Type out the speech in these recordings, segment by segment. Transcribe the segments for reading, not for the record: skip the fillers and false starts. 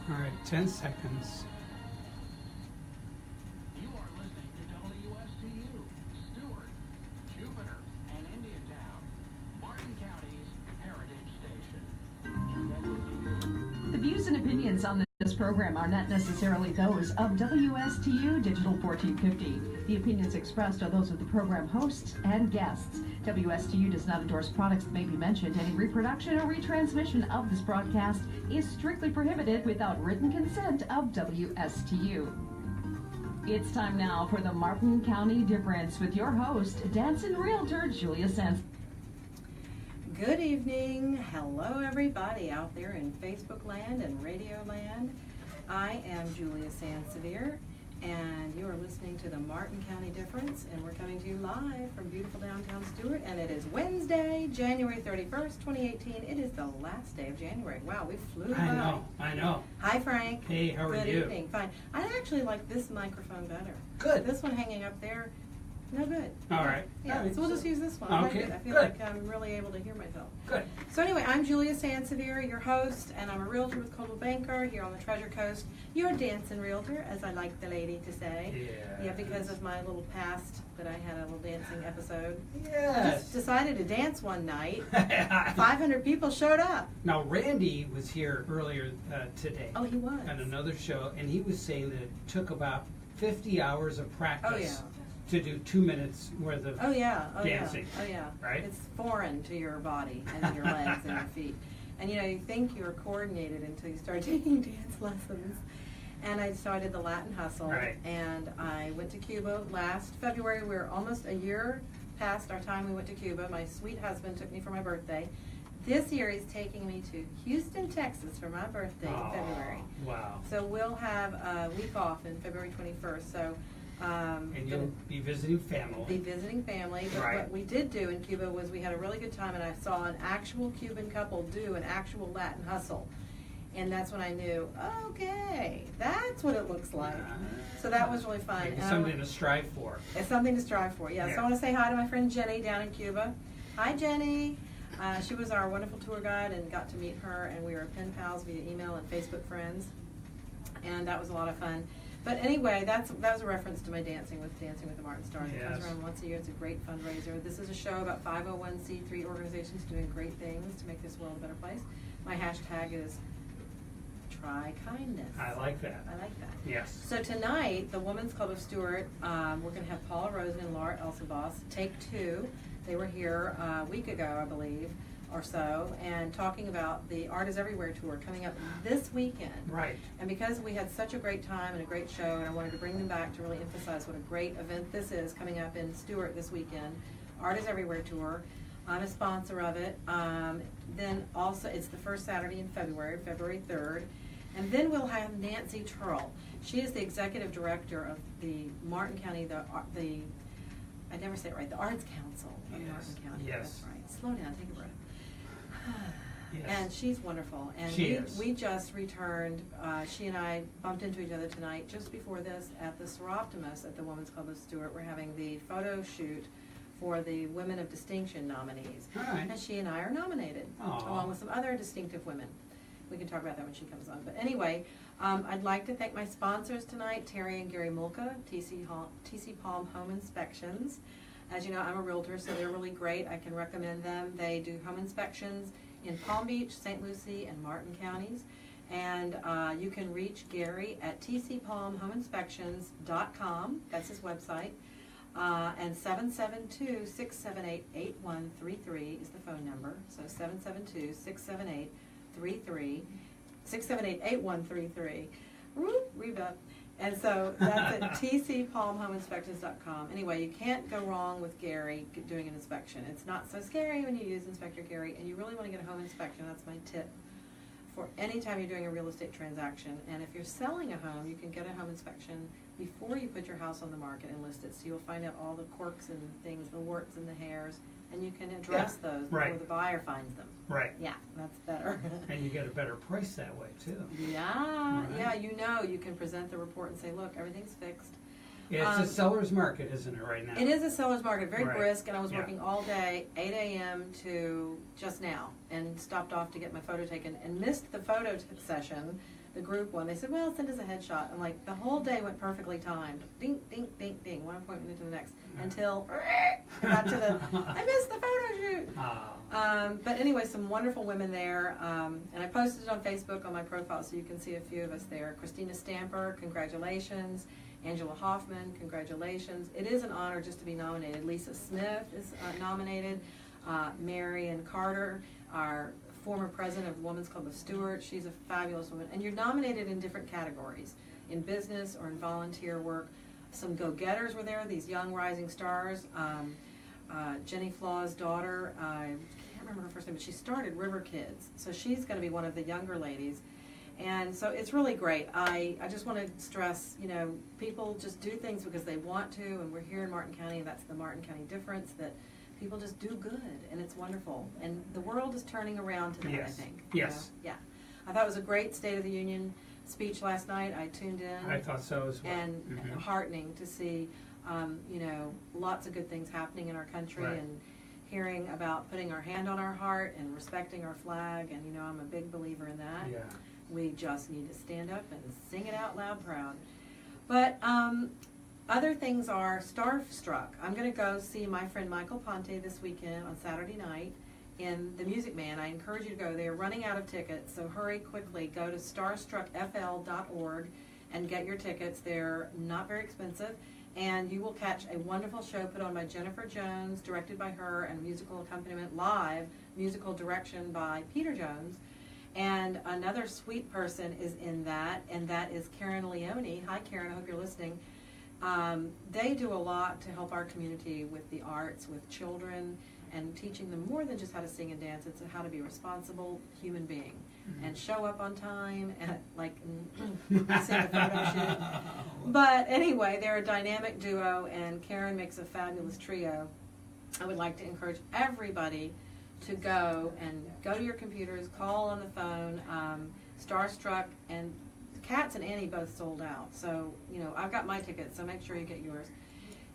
All right, 10 seconds. You are listening to WSTU, Stuart, Jupiter, and Indiantown, Martin County's Heritage Station. The views and opinions on this program are not necessarily those of WSTU Digital 1450. The opinions expressed are those of the program hosts and guests. WSTU does not endorse products that may be mentioned. Any reproduction or retransmission of this broadcast is strictly prohibited without written consent of WSTU. It's time now for the Martin County Difference with your host, dancing realtor Julia Sansevere. Good evening. Hello, everybody out there in Facebook land and radio land. I am Julia Sansevere, and you are listening to the Martin County Difference, and we're coming to you live from beautiful downtown Stuart, and it is Wednesday, January 31st, 2018. It is the last day of January. Wow, we flew by. I know. Hi, Frank. Hey, how are you? Good evening. Fine. I actually like this microphone better. Good. This one hanging up there, no good. All right. Yeah, so we'll just use this one. Okay, I feel good. like I'm really able to hear myself. Good. So anyway, I'm Julia Sansevere, your host, and I'm a realtor with Coldwell Banker here on the Treasure Coast. You're a dancing realtor, as I like the lady to say. Yeah. Yeah, because of my little past that I had a little dancing episode. I Yes. just decided to dance one night. 500 people showed up. Now, Randy was here earlier today. Oh, he was. On another show, and he was saying that it took about 50 hours of practice Oh, yeah. to do 2 minutes worth of Oh yeah, dancing. Oh yeah. Right? It's foreign to your body and your legs and your feet. And you know, you think you're coordinated until you start taking dance lessons. And I started the Latin Hustle. Right. And I went to Cuba last February. We were almost a year past our time we went to Cuba. My sweet husband took me for my birthday. This year he's taking me to Houston, Texas for my birthday in February. Wow. So we'll have a week off in February 21st. So And you'll be visiting family. Be visiting family, but Right. what we did do in Cuba was we had a really good time, and I saw an actual Cuban couple do an actual Latin hustle, and that's when I knew, okay, that's what it looks like. So that was really fun. Maybe And something to strive for. it's something to strive for. Yeah. Yeah. So I want to say hi to my friend Jenny down in Cuba. Hi, Jenny. She was our wonderful tour guide, and got to meet her, and we were pen pals via email and Facebook friends, and that was a lot of fun. But anyway, that was a reference to my Dancing with the Martin Stars. It comes Yes. around once a year. It's a great fundraiser. This is a show about 501c3 organizations doing great things to make this world a better place. My hashtag is try kindness. I like that. I like that. Yes. So tonight, the Women's Club of Stuart, we're going to have Paula Rosen and Laura Elsenboss take two. They were here a week ago, I believe, or so, and talking about the Art is Everywhere tour coming up this weekend. Right. And because we had such a great time and a great show, and I wanted to bring them back to really emphasize what a great event this is coming up in Stuart this weekend, Art is Everywhere tour. I'm a sponsor of it. Then also, it's the first Saturday in February, February 3rd. And then we'll have Nancy Turrell. She is the executive director of the Martin County, I never say it right, the Arts Council of Yes. Martin County. Yes. That's right. Slow down, take a breath. Yes. And she's wonderful. And She is. we just returned, she and I bumped into each other tonight just before this at the Seroptimus at the Women's Club of Stuart. We're having the photo shoot for the Women of Distinction nominees. All right. And she and I are nominated, Aw. along with some other distinctive women. We can talk about that when she comes on. But anyway, I'd like to thank my sponsors tonight, Terry and Gary Mulca, TC Palm Home Inspections. As you know, I'm a realtor, so they're really great. I can recommend them. They do home inspections in Palm Beach, St. Lucie, and Martin counties. And you can reach Gary at tcpalmhomeinspections.com. That's his website. And 772-678-8133 is the phone number. So 772-678-8133. Whoop, reverb. And so that's at tcpalmhomeinspections.com. Anyway, you can't go wrong with Gary doing an inspection. It's not so scary when you use Inspector Gary, and you really want to get a home inspection. That's my tip for any time you're doing a real estate transaction. And if you're selling a home, you can get a home inspection before you put your house on the market and list it. So you'll find out all the quirks and things, the warts and the hairs, and you can address those before right. the buyer finds them. Right. Yeah, that's better. And you get a better price that way, too. Yeah, Right. yeah, you know, you can present the report and say, look, everything's fixed. It's a seller's market, isn't it, right now? It is a seller's market, very Right. brisk, and I was Yeah. working all day, 8 a.m. to just now, and stopped off to get my photo taken, and missed the photo session, the group one. They said, well, send us a headshot. I'm like, the whole day went perfectly timed. Ding, ding, ding, ding, one appointment into the next, until I got to I missed the photo shoot. But anyway, some wonderful women there, and I posted it on Facebook on my profile, so you can see a few of us there. Christina Stamper, congratulations. Angela Hoffman, congratulations. It is an honor just to be nominated. Lisa Smith is nominated. Marion Carter, our former president of the Women's Club of Stuart, she's a fabulous woman. And you're nominated in different categories, in business or in volunteer work. Some go-getters were there, these young rising stars. Jenny Flaw's daughter, I can't remember her first name, but she started River Kids. So she's going to be one of the younger ladies. And so it's really great. I just want to stress, you know, people just do things because they want to, and we're here in Martin County, and that's the Martin County difference, that people just do good, and it's wonderful. And the world is turning around to that, Yes. I think. Yes. You know? Yeah. I thought it was a great State of the Union speech last night. I tuned in. I thought so as well. And heartening to see, you know, lots of good things happening in our country, Right. and hearing about putting our hand on our heart and respecting our flag, and, you know, I'm a big believer in that. Yeah. We just need to stand up and sing it out loud proud. But other things are Starstruck. I'm going to go see my friend Michael Ponte this weekend on Saturday night in the Music Man. I encourage you to go. They're running out of tickets, so hurry quickly. Go to starstruckfl.org and get your tickets. They're not very expensive, and you will catch a wonderful show put on by Jennifer Jones, directed by her, and musical accompaniment live, musical direction by Peter Jones. And another sweet person is in that, and that is Karen Leone. Hi, Karen, I hope you're listening. They do a lot to help our community with the arts, with children, and teaching them more than just how to sing and dance. It's how to be a responsible human being and show up on time, and sing a photo shoot. But anyway, they're a dynamic duo, and Karen makes a fabulous trio. I would like to encourage everybody to go to your computers, call on the phone. Starstruck and Katz and Annie both sold out. So, you know, I've got my tickets, so make sure you get yours.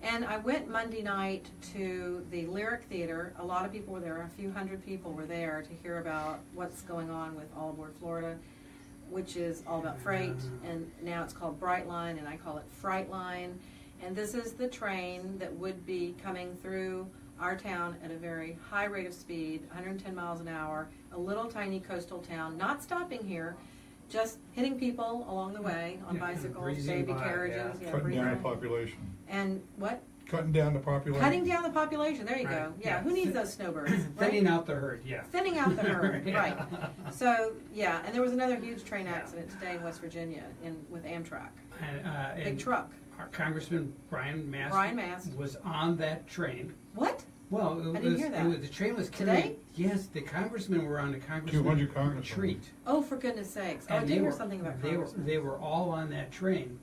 And I went Monday night to the Lyric Theater. A lot of people were there. A few hundred people were there to hear about what's going on with All Aboard Florida, which is all about freight. And now it's called Brightline, and I call it Frightline. And this is the train that would be coming through our town at a very high rate of speed, 110 miles an hour, a little tiny coastal town, not stopping here, just hitting people along the way on bicycles, breezing baby by, carriages. yeah. Yeah, Cutting breezing down the by. population. And what? Cutting down the population. Cutting down the population, there you Right. go. Yeah, Yeah. who needs those snowbirds? Right? Thinning out the herd, yeah. Thinning out the herd, Yeah. right. So, yeah, and there was another huge train accident today in West Virginia with Amtrak. And Big truck. Our Congressman Brian Mast was on that train. What? Well, I didn't hear that. the train was Today? carrying. Yes, the congressmen were on the 200 congressman congressmen. retreat. Oh, for goodness sakes. Oh, I And did they hear were- something about they were congressmen. they were all on that train,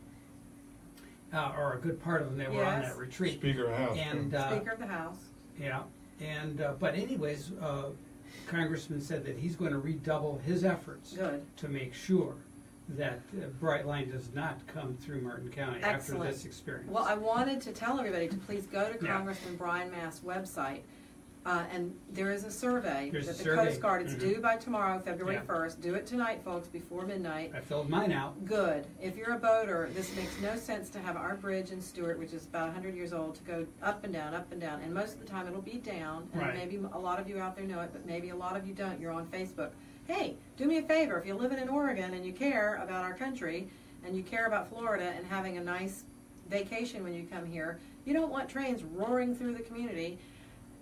or a good part of them. They were on Yes. that retreat. Speaker of House. And Speaker of the House. yeah, and but anyways, Congressman said that he's going to redouble his efforts Good. to make sure that Brightline does not come through Martin County Excellent. after this experience. Well, I wanted to tell everybody to please go to Yeah. Congressman Brian Mast's website. And there is a survey There's that a the survey. Coast Guard, it's Mhm. due by tomorrow, February Yeah. 1st. Do it tonight, folks, before midnight. I filled mine out. Good. If you're a boater, this makes no sense to have our bridge in Stuart, which is about 100 years old, to go up and down, up and down. And most of the time it'll be down. And Right. maybe a lot of you out there know it, but maybe a lot of you don't. You're on Facebook. Hey, do me a favor. If you're living in Oregon and you care about our country and you care about Florida and having a nice vacation when you come here, you don't want trains roaring through the community.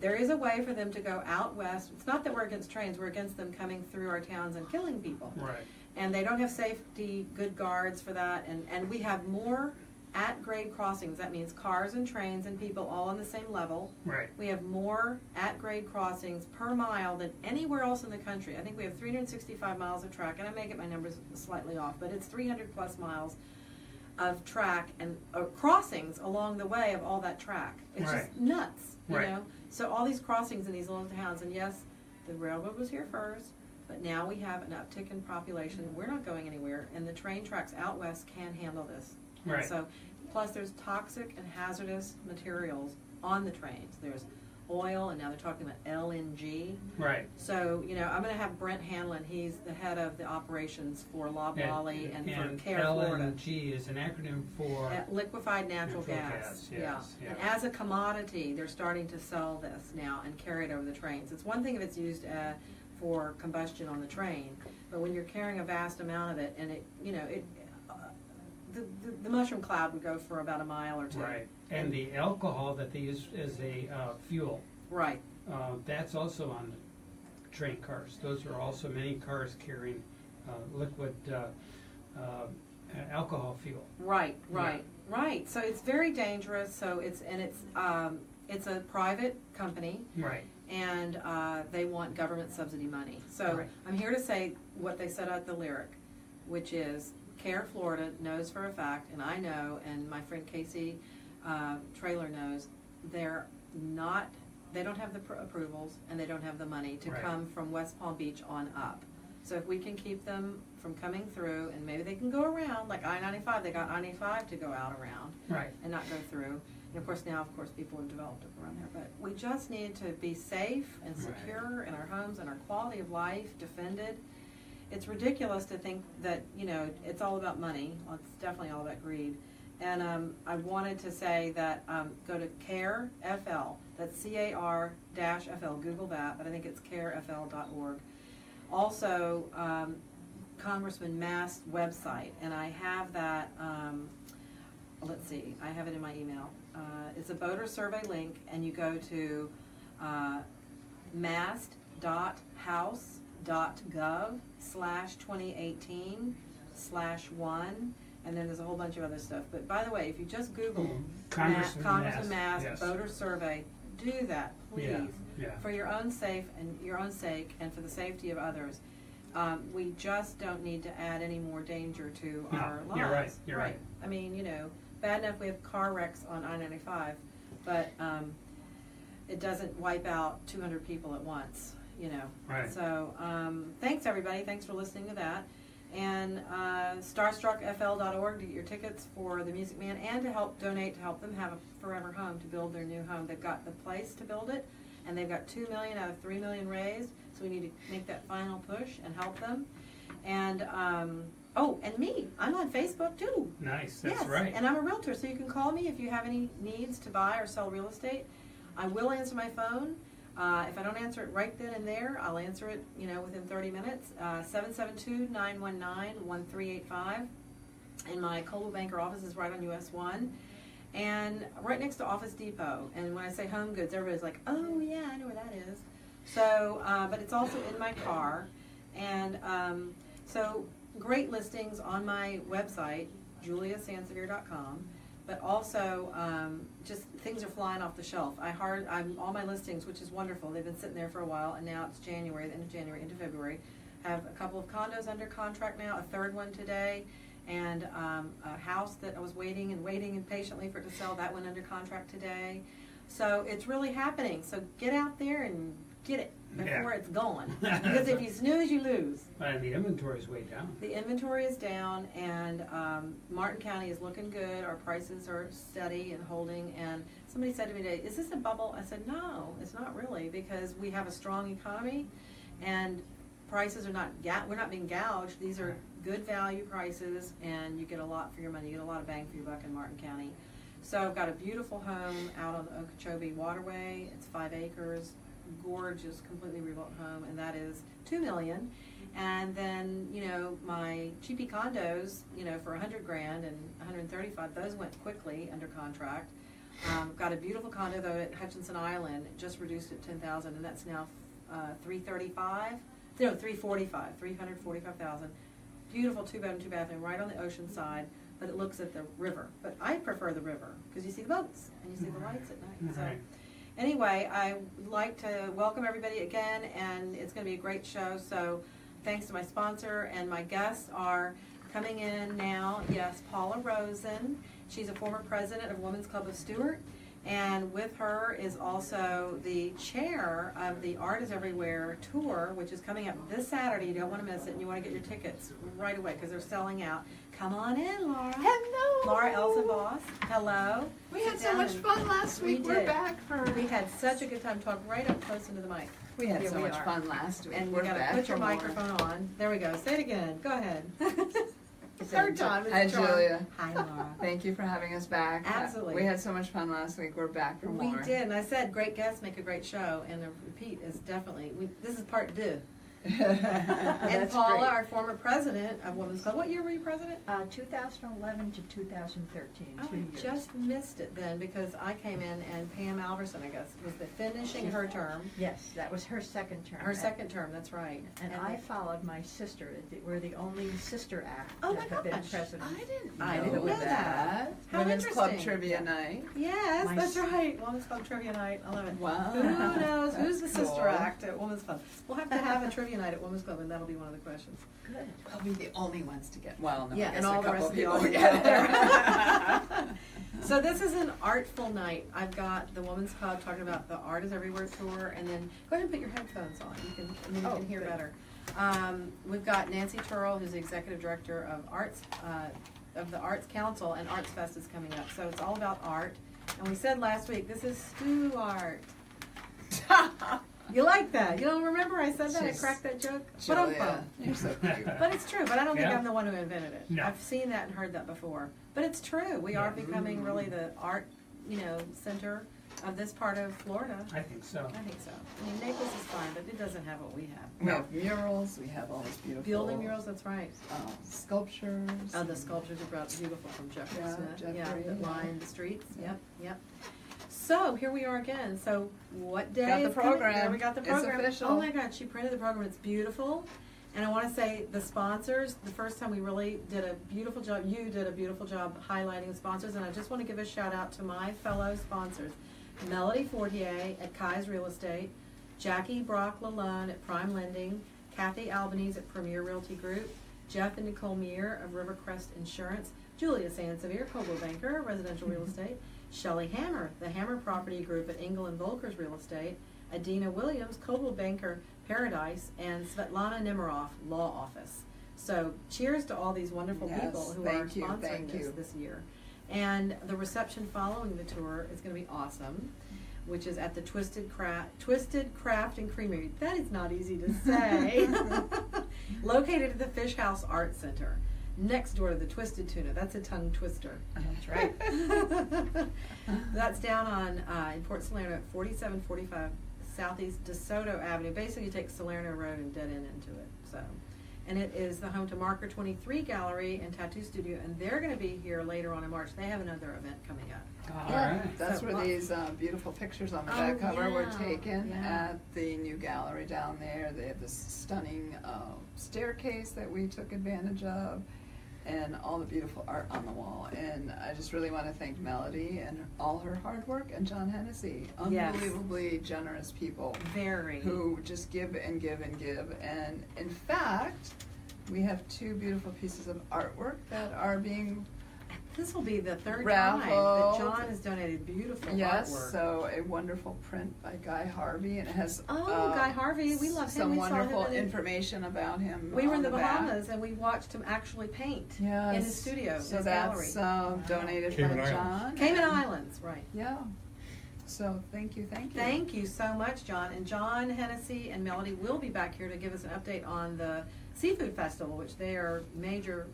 There is a way for them to go out west. It's not that we're against trains, we're against them coming through our towns and killing people. Right. And they don't have safety, good guards for that. And we have more at-grade crossings. That means cars and trains and people all on the same level. Right. We have more at-grade crossings per mile than anywhere else in the country. I think we have 365 miles of track, and I may get my numbers slightly off, but it's 300 plus miles of track and crossings along the way of all that track. It's Right. just nuts, you Right. know? So all these crossings in these little towns, and yes, the railroad was here first, but now we have an uptick in population. We're not going anywhere, and the train tracks out west can handle this. And Right. so Plus, there's toxic and hazardous materials on the trains. There's oil, and now they're talking about LNG. Right. So, you know, I'm going to have Brent Hanlon. He's the head of the operations for Lob Raleigh and for Care Florida. LNG is an acronym for Liquefied natural gas. Yes. And as a commodity, they're starting to sell this now and carry it over the trains. It's one thing if it's used for combustion on the train, but when you're carrying a vast amount of it, and it, you know, the mushroom cloud would go for about a mile or two. Right. And the alcohol that they use as a fuel. Right. That's also on the train cars. Those are also many cars carrying liquid alcohol fuel. Right. So it's very dangerous. So it's a private company. Right. And they want government subsidy money. So right. I'm here to say what they said at the lyric, which is Care Florida knows for a fact, and I know, and my friend Casey Trailer knows, they don't have the approvals and they don't have the money to right. come from West Palm Beach on up. So if we can keep them from coming through, and maybe they can go around, like I-95, they got I-95 to go out around right. and not go through. And of course now, people have developed it around there. But we just need to be safe and secure right. in our homes and our quality of life defended. It's ridiculous to think that, you know, it's all about money. Well, it's definitely all about greed. And I wanted to say that go to CARE FL. That's CAR-FL. Google that, but I think it's carefl.org. Also, Congressman Mast's website, and I have that. Let's see, I have it in my email. It's a voter survey link, and you go to mast.house.gov/2018/1, and then there's a whole bunch of other stuff. But by the way, if you just Google Congressman Mast yes. voter survey, do that, please, yeah. for your own sake and for the safety of others. We just don't need to add any more danger to our lives. You're right. I mean, you know, bad enough we have car wrecks on I-95, but it doesn't wipe out 200 people at once, you know. Right. So thanks, everybody. Thanks for listening to that. And starstruckfl.org to get your tickets for the Music Man and to help donate to help them have a forever home, to build their new home. They've got the place to build it, and they've got $2 million out of $3 million raised. So we need to make that final push and help them. And and me, I'm on Facebook too. Nice, that's yes, right. And I'm a realtor, so you can call me if you have any needs to buy or sell real estate. I will answer my phone. If I don't answer it right then and there, I'll answer it, you know, within 30 minutes. 772-919-1385. And my Coldwell Banker office is right on US 1. And right next to Office Depot. And when I say home goods, everybody's like, oh yeah, I know where that is. So, but it's also in my car. And so great listings on my website, juliasansevere.com. But also, just things are flying off the shelf. All my listings, which is wonderful. They've been sitting there for a while, and now it's January, the end of January into February. I have a couple of condos under contract now, a third one today, and a house that I was waiting and patiently for it to sell. That went under contract today. So it's really happening. So get out there and get it before it's gone. Because if you snooze, you lose. And the inventory is way down. The inventory is down, and Martin County is looking good. Our prices are steady and holding. And somebody said to me today, is this a bubble? I said, no, it's not really, because we have a strong economy, and prices are not, we're not being gouged. These are good value prices, and you get a lot for your money. You get a lot of bang for your buck in Martin County. So I've got a beautiful home out on the Okeechobee Waterway. It's 5 acres. Gorgeous, completely rebuilt home, and that is $2 million. And then, you know, my cheapy condos, you know, for $100,000 and $135,000, those went quickly under contract. Got a beautiful condo though at Hutchinson Island, just reduced it $10,000, and that's now $345,000. Beautiful 2-bedroom, 2-bathroom, right on the ocean side, but it looks at the river. But I prefer the river because you see the boats and you see the lights at night. So. Anyway, I would like to welcome everybody again, and it's going to be a great show. So thanks to my sponsor, and my guests are coming in now. Yes, Paula Rosen. She's a former president of Women's Club of Stuart, And with her is also the chair of the Art is Everywhere tour, which is coming up this Saturday. You don't want to miss it, and you want to get your tickets right away because they're selling out. Come on in, Laura. Hello. Laura Elsenboss. Hello. We had Sit so down much and- fun last week. We We're did. back for. We had such a good time. Talk right up close into the mic. We had Here so we much are. fun last week. And We're you gotta back put your for more. microphone on. There we go. Say it again. Go ahead. Third time. Hi, Julia. Hi, Laura. Thank you for having us back. Absolutely. We had so much fun last week. We're back for We more. did, and I said great guests make a great show, and the repeat is definitely, this is part deux. And That's Paula, great. our former president of Women's Club, what year were you president? 2011 to 2013, Oh, 2 I years. just missed it then, because I came in and Pam Alverson, I guess, was finishing her term, Yes, that was her second term. her second term, that's right. And I followed my sister. We're the only sister act Oh that my have been gosh. president. I didn't know that. How Women's Club interesting. Trivia Night. Yes, My that's s- right. Women's Club Trivia Night. I love it. Wow. Who knows? Who's the That's sister cool. act at Women's Club? We'll have to have a trivia night at Women's Club, and that'll be one of the questions. Good. We'll be the only ones to get. Well, no, Yeah, I guess and all a the couple rest of the people will audience get out it. there. So this is an artful night. I've got the Women's Club talking about the Art is Everywhere tour, and then go ahead and put your headphones on. And then you can hear good. better. We've got Nancy Turrell, who's the executive director of Arts of the Arts Council, and ArtsFest is coming up. So it's all about art. And we said last week, this is Stuart. You like that? You don't remember I said that? I Just- cracked that joke? Julia, you're so cute. But it's true, but I don't think Yeah. I'm the one who invented it. No. I've seen that and heard that before. But it's true. We are Yeah. becoming really the art, center of this part of Florida. I think so. I think so. I mean, Naples is fine, but it doesn't have what we have. We have murals. We have all this beautiful Building murals, that's right. sculptures. Oh, the sculptures are beautiful from Jeffrey Yeah, Smith. Jeffrey, that yeah. line the streets. Yeah. Yep. So here we are again. So what day Got the is coming? program. There we got the It's program. official. Oh my God, she printed the program. It's beautiful. And I want to say the sponsors, the first time we really did a beautiful job, you did a beautiful job highlighting the sponsors. And I just want to give a shout out to my fellow sponsors. Melody Fortier at Kai's Real Estate, Jackie Brock Lalone at Prime Lending, Kathy Albanese at Premier Realty Group, Jeff and Nicole Meir of Rivercrest Insurance, Julia Sansevere, Coldwell Banker, Residential Real Estate, Shelley Hammer, the Hammer Property Group at Engel and Volkers Real Estate, Adina Williams, Coldwell Banker Paradise, and Svetlana Nemiroff, Law Office. So cheers to all these wonderful Yes, people who are thank you, sponsoring thank you. this year. And the reception following the tour is going to be awesome, which is at the Twisted Craft and Creamery. That is not easy to say. Located at the Fish House Art Center, next door to the Twisted Tuna. That's a tongue twister. That's right. That's down on in Port Salerno at 4745 Southeast DeSoto Avenue. Basically, you take Salerno Road and dead end into it. So, and it is the home to Marker 23 Gallery and Tattoo Studio, and they're going to be here later on in March. They have another event coming up. All right. That's So where lots- these beautiful pictures on the Oh, back cover were yeah, taken yeah. at the new gallery down there. They have this stunning staircase that we took advantage of, and all the beautiful art on the wall. And I just really want to thank Melody and all her hard work, and John Hennessy, Yes. unbelievably generous people Very. who just give and give and give. And in fact, we have 2 beautiful pieces of artwork that are being This will be the third time Raffled. that John has donated beautiful Yes, artwork. so a wonderful print by Guy Harvey, and it has Guy Harvey, we love him. some We saw him wonderful in- information about him. We were in on the back. Bahamas and we watched him actually paint Yes. in his studio, So his that's gallery. donated Cayman by Islands. John. Cayman and- Islands, right. Yeah. So thank you. Thank you so much, John. And John Hennessy and Melody will be back here to give us an update on the Seafood Festival, which they are major,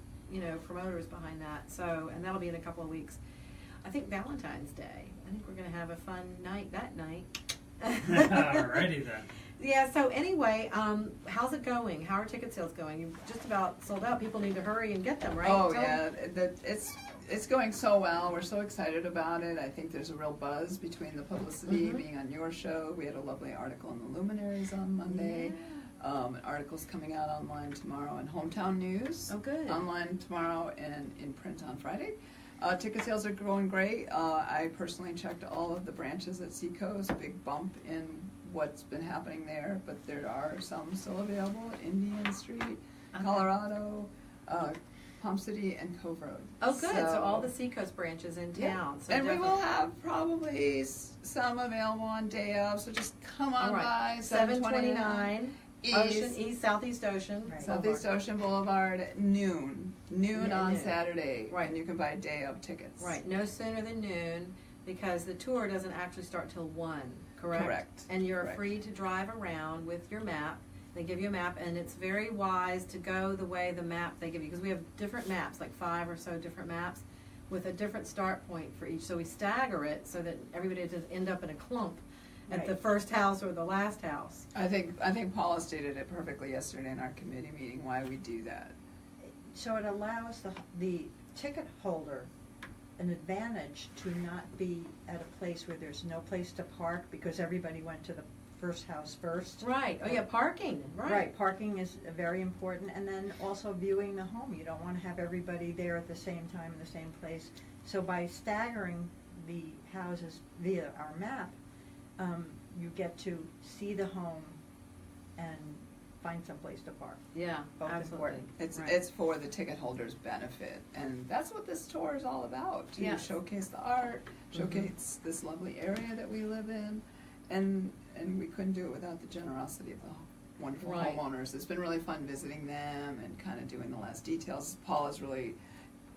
promoters behind that. So, and that'll be in a couple of weeks. I think Valentine's Day. I think we're going to have a fun night that night. Alrighty then. Yeah, so anyway, how's it going? How are ticket sales going? You've just about sold out. People need to hurry and get them, right? Oh Tell yeah, it's going so well. We're so excited about it. I think there's a real buzz between the publicity Mhm. being on your show. We had a lovely article in the Luminaries on Monday. An article's coming out online tomorrow in Hometown News. Oh, good. Online tomorrow and in print on Friday. Ticket sales are going great. I personally checked all of the branches at Seacoast. Big bump in what's been happening there, but there are some still available. Indian Street, Okay. Colorado, Palm City and Cove Road. Oh, good. So all the Seacoast branches in town. So and we definitely- will have probably some available on day of, so just come on All right. by. 729 East, Southeast Ocean. Right. Southeast Ocean Boulevard at noon. Noon on noon. Saturday. Right. And you can buy day of tickets. Right, no sooner than noon, because the tour doesn't actually start till 1, correct? Correct. And you're Correct. free to drive around with your map. They give you a map, and it's very wise to go the way the map they give you, because we have different maps, like 5 or so different maps, with a different start point for each. So we stagger it so that everybody doesn't end up in a clump at Right. the first house or the last house. I think Paula stated it perfectly yesterday in our committee meeting why we do that. So it allows the ticket holder an advantage to not be at a place where there's no place to park because everybody went to the first house first. Right, oh yeah, parking, right. Parking is very important, and then also viewing the home. You don't want to have everybody there at the same time in the same place. So by staggering the houses via our map, you get to see the home and find some place to park. Yeah, Both absolutely. important. It's for the ticket holders' benefit, and that's what this tour is all about, to Yes. showcase the art, showcase this lovely area that we live in, and we couldn't do it without the generosity of the wonderful Right. homeowners. It's been really fun visiting them and kind of doing the last details. Paula's really,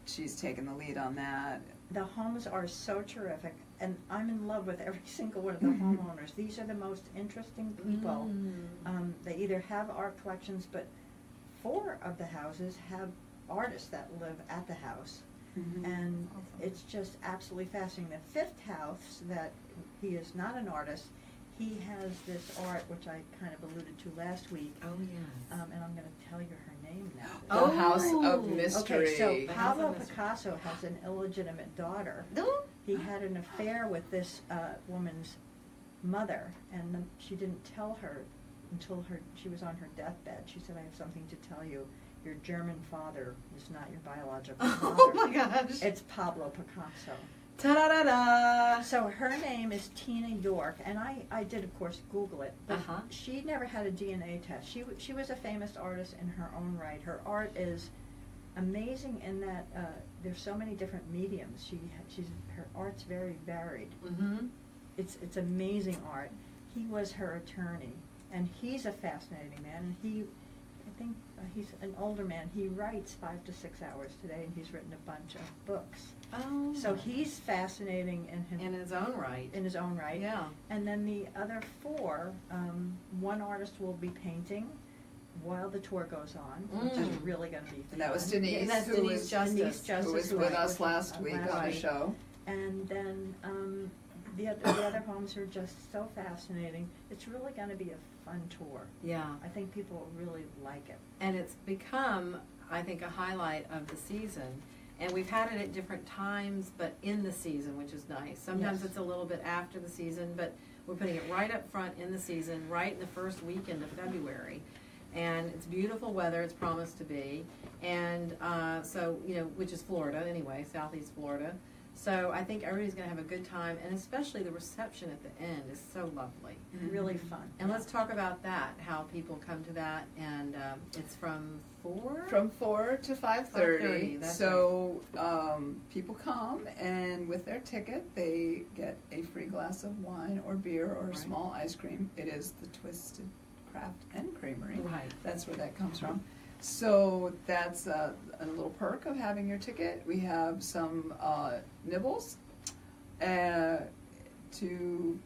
she's taken the lead on that. The homes are so terrific, and I'm in love with every single one of the homeowners. These are the most interesting people. They either have art collections, but 4 of the houses have artists that live at the house. And it's just absolutely fascinating. The 5th house, that he is not an artist, he has this art, which I kind of alluded to last week, Oh, yes. and I'm going to tell you her name now. The House of Oh, Mystery. Okay, so The House of Pablo Mystery. Picasso has an illegitimate daughter. No? He had an affair with this woman's mother, and she didn't tell her until she was on her deathbed. She said, "I have something to tell you. Your German father is not your biological father." Oh my gosh. It's Pablo Picasso. Ta-da-da-da! So her name is Tina York, and I did, of course, Google it, but Uh-huh. she never had a DNA test. She was a famous artist in her own right. Her art is amazing in that there's so many different mediums. Her art's very varied. Mm-hmm. It's amazing art. He was her attorney, and he's a fascinating man. And I think he's an older man. He writes 5 to 6 hours today, and he's written a bunch of books. Oh. So he's fascinating in his own right. in his own right. Yeah. And then the other 4, one artist will be painting while the tour goes on, which is really going to be fun. And that was Denise, And that's who Denise was, Justice. who was who with I us was last week on the week. show. And then the other homes are just so fascinating. It's really going to be a fun tour. Yeah. I think people will really like it. And it's become, I think, a highlight of the season. And we've had it at different times, but in the season, which is nice. Sometimes Yes. it's a little bit after the season, but we're putting it right up front in the season, right in the first weekend of February. And it's beautiful weather, it's promised to be. And so, which is Florida anyway, southeast Florida. So I think everybody's going to have a good time, and especially the reception at the end is so lovely. Really fun. And let's talk about that, how people come to that, and it's from 4? From 4 to 5:30. 5:30, that's So people come, and with their ticket, they get a free glass of wine or beer or a Right. small ice cream. It is the Twisted Craft and Creamery. Right. That's where that comes from. So that's a little perk of having your ticket. We have some nibbles to.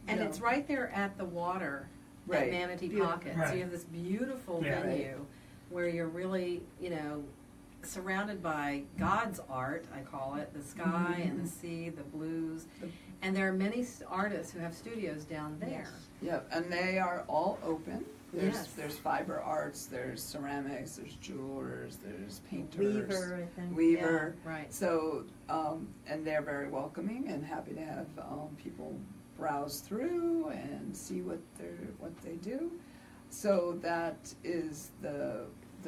And it's right there at the water Right. at Manatee Beautiful. Pocket. So Right. you have this beautiful Yeah. venue where you're really, surrounded by God's art, I call it, the sky and the sea, the blues. And there are many artists who have studios down there. Yes. Yep, and they are all open. Yes. There's fiber arts, there's ceramics, there's jewelers, there's painters. Weaver, I think. Weaver. Yeah, right. So, and they're very welcoming and happy to have people browse through and see what they do. So that is the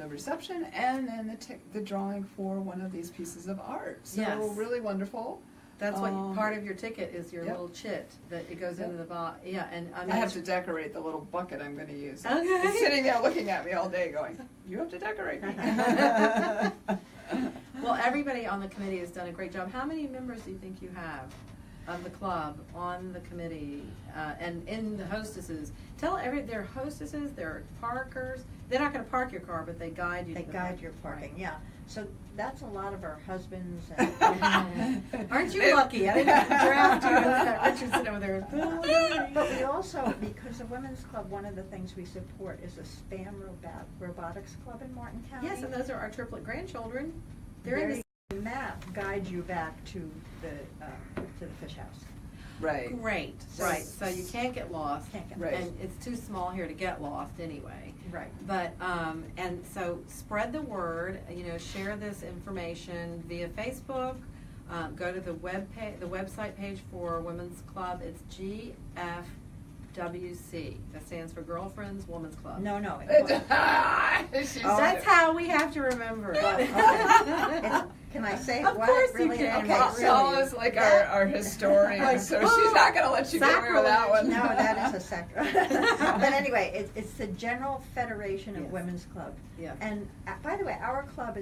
reception, and then the drawing for one of these pieces of art. So Yes. really wonderful. That's what part of your ticket is, your Yep. little chit that it goes into the box. Yeah, and I mean, I have to decorate the little bucket I'm going to use. Okay. It's sitting there looking at me all day going, you have to decorate me. Well, everybody on the committee has done a great job. How many members do you think you have of the club on the committee and in the hostesses? They're hostesses, they're parkers. They're not going to park your car, but they guide you. They to the guide park. your parking, Right. yeah. So that's a lot of our husbands and. Aren't you lucky? I didn't draft you and Richardson over there. But we also, because the Women's Club, one of the things we support is a spam robotics club in Martin County. Yes, and those are our triplet grandchildren. They're in the map guides you back to the fish house. Right. Great, So- right, so you can't get lost. Can't get Right. And it's too small here to get lost anyway. Right. But, and so spread the word, share this information via Facebook. Go to the website page for Women's Club. It's GFWC. That stands for Girlfriends Women's Club. No. That's how we have to remember it. Well, can I say Of what course it really you can. Okay, Well, so Paula's like our historian, so she's not going to let you get away with that one. no, that is a sacrilege. But anyway, it's the General Federation of Yes. Women's Club. Yes. And by the way, our club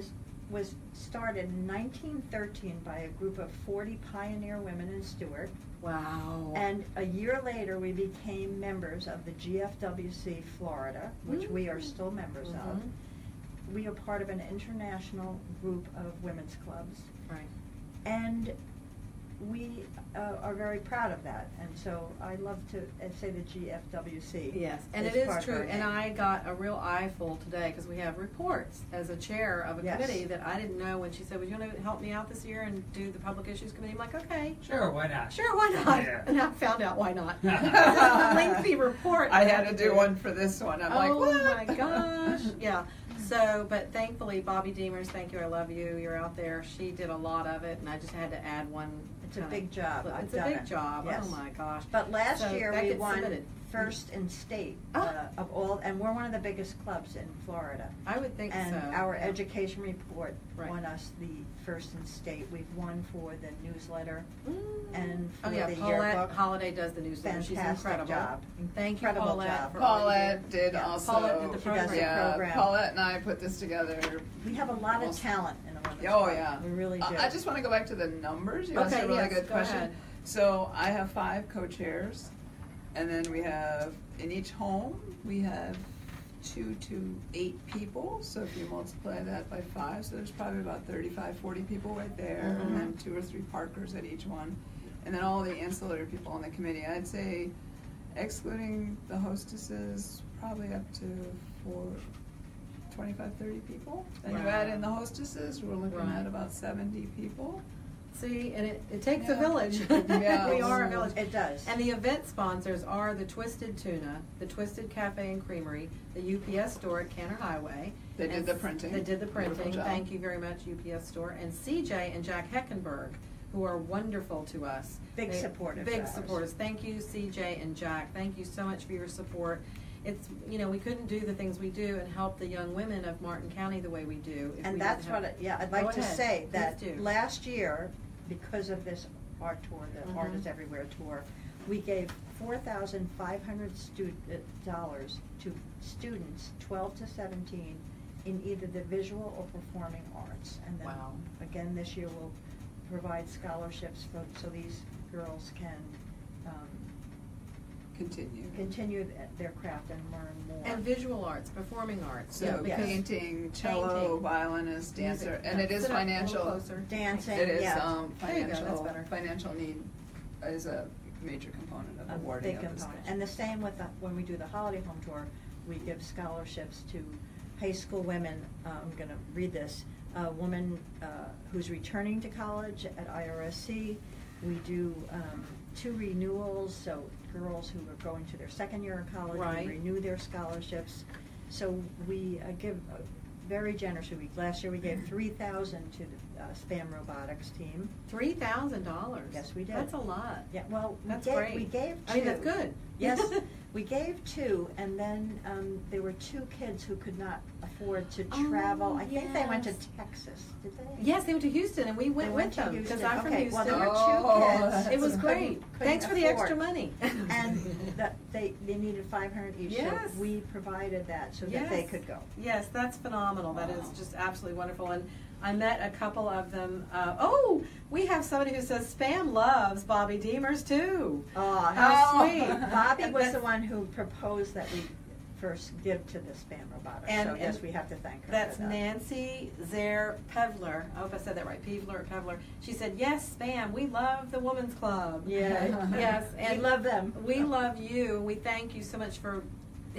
was started in 1913 by a group of 40 pioneer women in Stuart. Wow. And a year later, we became members of the GFWC Florida, which we are still members of. Mhm. We are part of an international group of women's clubs. Right. And we are very proud of that. And so I love to say the GFWC. Yes, and it is is part of true. our And name. I got a real eyeful today because we have reports as a chair of a Yes. committee that I didn't know when she said, "Would you want to help me out this year and do the public issues committee?" I'm like, "Okay, Sure, why not? sure, why not?" Yeah. And I found out why not. This is a lengthy report. I had to do one for this one. I'm like, Oh what? my gosh, yeah. So, but thankfully, Bobby Deemers, thank you, I love you. You're out there. She did a lot of it, and I just had to add one. It's a kinda big job. clip. I've It's a done big it. job. Yes. Oh my gosh. But last So year that we gets won submitted. first in state Ah. of all, and we're one of the biggest clubs in Florida. I would think And so. our yeah. education report Right. won us the first in state. We've won for the newsletter Mm. and Oh for yeah, the Paulette yearbook. Holiday does the newsletter. She's Fantastic incredible. job. Thank you, Incredible Paulette. job. For all you Paulette do. did Yeah, also. Paulette did the She does the program. Yeah, program. Paulette and I put this together. We have a lot of Almost- talent in the women's Oh, club. yeah. We really do. I just want to go back to the numbers. You asked Okay, a really yes, good go question. ahead. So I have 5 co-chairs, and then we have, in each home, we have 2 to 8 people. So if you multiply that by 5, so there's probably about 35, 40 people right there, and then 2 or 3 parkers at each one. And then all the ancillary people on the committee. I'd say, excluding the hostesses, probably up to 25, 30 people. Then you add in the hostesses, we're looking Right. at about 70 people. See, and it takes a Yeah. village. Yeah. We are a village. It does. And the event sponsors are the Twisted Tuna, the Twisted Cafe and Creamery, the UPS store at Canner Highway. They did and the printing. They did the Beautiful printing. job. Thank you very much, UPS store. And CJ and Jack Heckenberg, who are wonderful to us. Big supporters Big of ours. supporters. Thank you, CJ and Jack. Thank you so much for your support. It's, we couldn't do the things we do and help the young women of Martin County the way we do. if And we that's didn't what, have- I'd Go like to ahead. say Please that do. last year, because of this art tour, the Mhm. Art is Everywhere tour, we gave $4,500 dollars to students 12 to 17 in either the visual or performing arts. And then, Wow. again, this year we'll provide scholarships so these girls can continue their craft and learn more. And visual arts, performing arts. So yeah, because painting, cello, Painting. violinist, dancer, Music, and yeah. it is Sit up a little financial. closer. Dancing, It is yeah. There you go, that's financial. better. Financial need is a major component of A awarding big of this. component. And the same with when we do the holiday home tour, we give scholarships to high school women. I'm going to read this. A woman who's returning to college at IRSC. We do 2 renewals, so girls who are going to their second year of college, Right. we renew their scholarships. So we give very generously. Last year we gave $3,000 to the Spam Robotics team. $3,000. Yes, we did. That's a lot. Yeah, well, That's we great. gave I mean, two. that's good. Yes, We gave 2, and then there were 2 kids who could not afford to travel. I think they went to yes. Texas, did they? Yes, they went to Houston, and we went They with went to them, because Houston. I'm from Okay, Houston. well, there were 2 Oh, kids. It was who great. couldn't Thanks for the extra afford. money. And they needed $500 each, Yes. so we provided that so that they Yes. could go. Yes, that's phenomenal. That is Wow. just absolutely wonderful. And I met a couple of them. We have somebody who says Spam loves Bobby Demers too. Oh, How sweet. Bobby was That's- the one who proposed that we first give to the spam robotics, And- so yes, and we have to thank her That's for that. Nancy Zare Pevler. I hope I said that right. Pevler. She said, "Yes, Spam. We love the Women's Club." Yeah. Yes, and We love them. We love you. We thank you so much for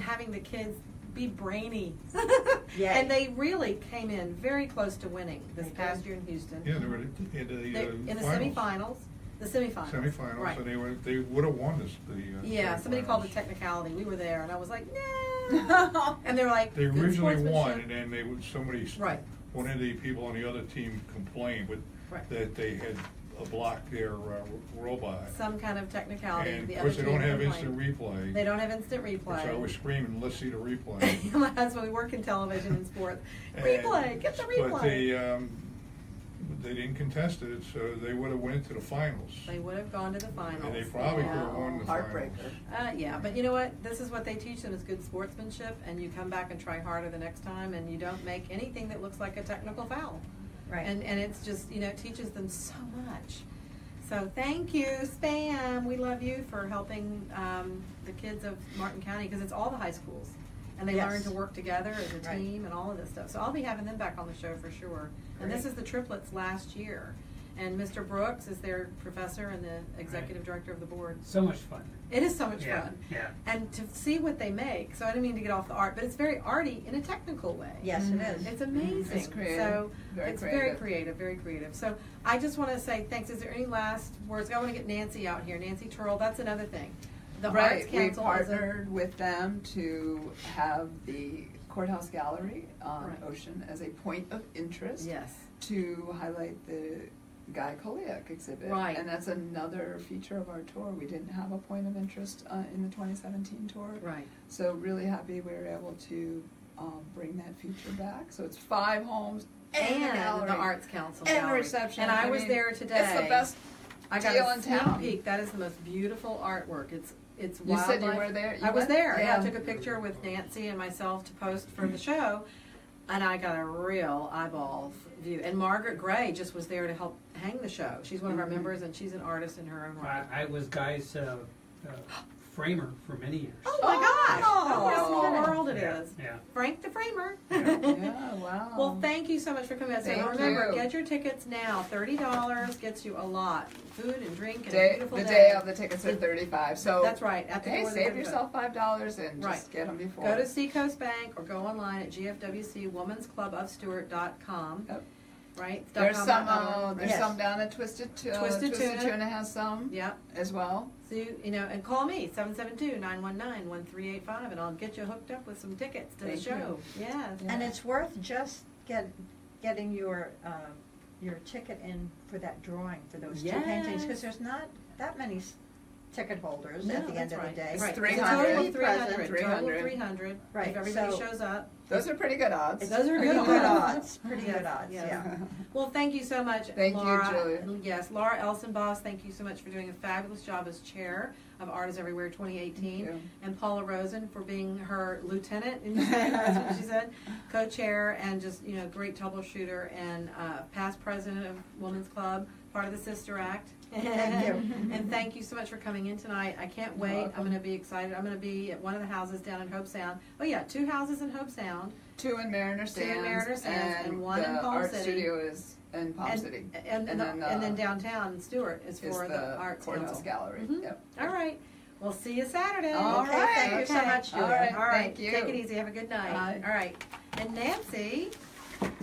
having the kids be brainy. Yay. And they really came in very close to winning this They did. past year in Houston. Yeah, they were in In the the semifinals. The semifinals. Semifinals, Right. and they would have won this. Yeah, somebody semifinals. called it technicality. We were there, and I was like, no. And they were like, They "Good originally won, sportsmanship." and then Right. one of the people on the other team complained, Right. that they had blocked their robot. Some kind of technicality. And the of other course, they team don't have complained. instant replay. They don't have instant replay. Which I was screaming, let's see the replay. My husband, we work in television and sports. And- Replay, get the replay. But they didn't contest it, so they would have went to the finals. They would have gone to the finals. And they probably could have won the finals. Heartbreaker. Yeah, but you know what? This is what they teach them is good sportsmanship, and you come back and try harder the next time, and you don't make anything that looks like a technical foul. Right. And it's just, it teaches them so much. So thank you, Spam. We love you for helping the kids of Martin County, because it's all the high schools. And they Yes. learn to work together as a Right. team and all of this stuff. So I'll be having them back on the show for sure. And this Great. is the triplets last year. And Mr. Brooks is their professor and the executive director of the board. So much fun. It is so much Yeah, fun. yeah. And to see what they make. So I didn't mean to get off the art, but it's very arty in a technical way. Yes, it is. It's amazing. It's creative. So Very it's creative. very creative. So I just want to say thanks. Is there any last words? I want to get Nancy out here. Nancy Turrell, that's another thing. The Arts Right, we Council is partnered with them to have the courthouse gallery on Right. Ocean as a point of interest. Yes. To highlight the Guy Coheleach exhibit. Right. And that's another feature of our tour. We didn't have a point of interest in the 2017 tour. Right. So really happy we were able to bring that feature back. So it's 5 homes and a gallery. the Arts Council And a gallery. reception. And I I was mean, there today. It's the best I got deal a in sneak town. peek. That is the most beautiful artwork. It's You said you wildlife. were there? You I was went? there. Yeah. I Yeah. took a picture with Nancy and myself to post for the show, and I got a real eyeball view. And Margaret Gray just was there to help hang the show. She's one of our members, and she's an artist in her own right. I was Guy's framer for many years. Oh my gosh! Oh. What a small world it Yeah, is. yeah. Frank the Framer. Yeah, wow. Well, thank you so much for coming out. So Thank remember, you. get your tickets now. $30 gets you a lot. Food and drink and a Day, beautiful the day. day of the tickets are $35. So That's right. At the hey, door, save they're yourself $5 and Right. just get them before. Go to Seacoast Bank or go online at gfwcwomensclubofstuart.com. Yep. Right? There's .com, some. .org. There's Yes. some down at Twisted Twisted Tuna. Tuna has some Yep. as well. So, and call me, 772-919-1385, and I'll get you hooked up with some tickets to the Thank show. Yes. And it's worth just getting your ticket in for that drawing for those 2 paintings, because there's not that many ticket holders No, at the end that's of the right. day. It's Right. It's 300. It's a total of 300. 300. Total of 300. Right, If everybody so- shows up. Those are pretty good odds. Those are Pretty good good odds. odds, pretty Yes, good odds, yes. yeah. Well, thank you so much, Thank you, Laura. Julia. Yes, Laura Elsenboss, thank you so much for doing a fabulous job as chair of Art is Everywhere 2018. Thank you. And Paula Rosen for being her lieutenant, that's what she said, co-chair, and just, great troubleshooter, and past president of Women's Club, part of the Sister Act. Thank you. And thank you so much for coming in tonight. I can't wait. welcome. I'm going to be excited. I'm going to be at one of the houses down in Hope Sound. Oh yeah, 2 houses in Hope Sound. 2 in Mariner 2 in Sands. Mariner Sands and 1 the in Palm art City. studio is in Palm City. And then downtown Stuart is is for the Arts courthouse Council. gallery. Mhm. Yep. All right. We'll see you Saturday. All Okay, right. thank you so much, Julia. All right. All right. Thank you. Take it easy. Have a good night. Bye. All right. And Nancy,